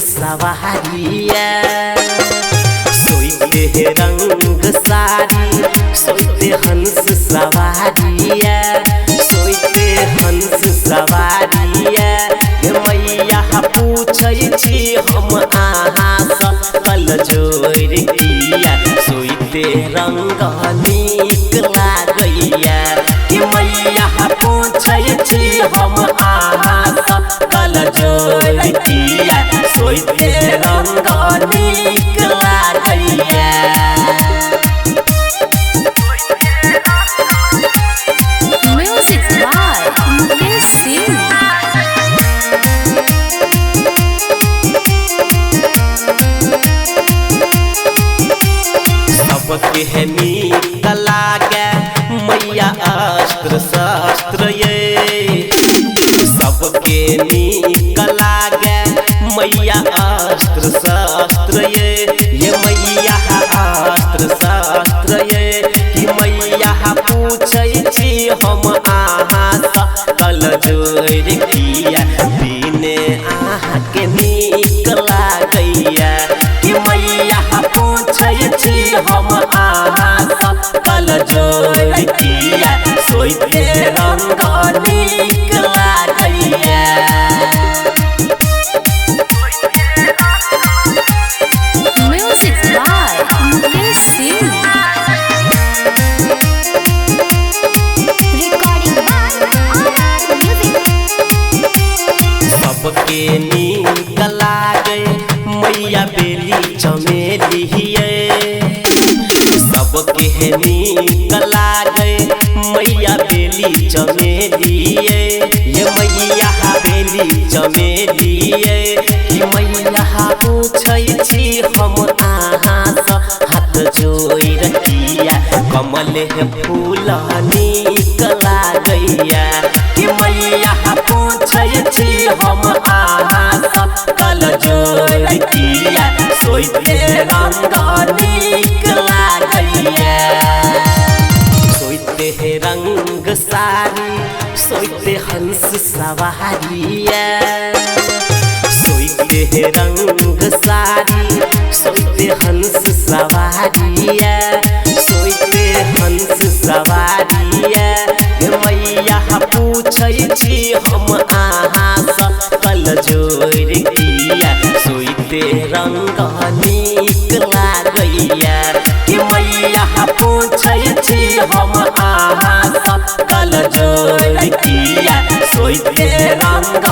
सवारिया सोईते रंग साड़ी सोईते हंस सवारिया सोईते हंस सवारिया मैया पूछै छी हम अहाँ सँ कल जोड़ किया सोईते रंग नीक लागैया कि मैया पूछै छी हम अहाँ सँ कल जोड़ किया सोईते रंग नीक लागैया। Music by Mukesh Singh। सबके है नीक लागे मैया अस्त्र शस्त्र ये सबके नीक लागे मैया अस्त्र शस्त्र ये मैया अस्त्र शस्त्र ये कि मैया पूछै छी हम अहाँ सँ कल जोड़ किया बिने अहाँ के नीक लागैया कि मैया पूछै छी हम अहाँ सँ कल जोड़ किया सोईते रंग नीक लागैया। Music by Mukesh Singh। Recording by Music। सबके नीक लागे मैया बेली चमेली ये सबके नीक लागे मैया बेली चमेली ये मैया बेली चमेली ये कि मैया पूछै छी हम अहाँ सँ हाथ जोड़ किया कमल फूल नीक लागैया कि मैया पूछै छी हम अहाँ सँ कल जोड़ किया सोईते रंग नीक लागैया सोईते रंग साड़ी सोईते हंस सवारिया सोईते रंग साड़ी सोईते हंस सवारिया सोईते हंस सवारिया मैया पूछै छी हम अहाँ सँ कल जोड़ किया सोईते रंग नीक लागैया कि मैया पूछै छी हम अहाँ सँ कल जोड़ किया सोईते रंग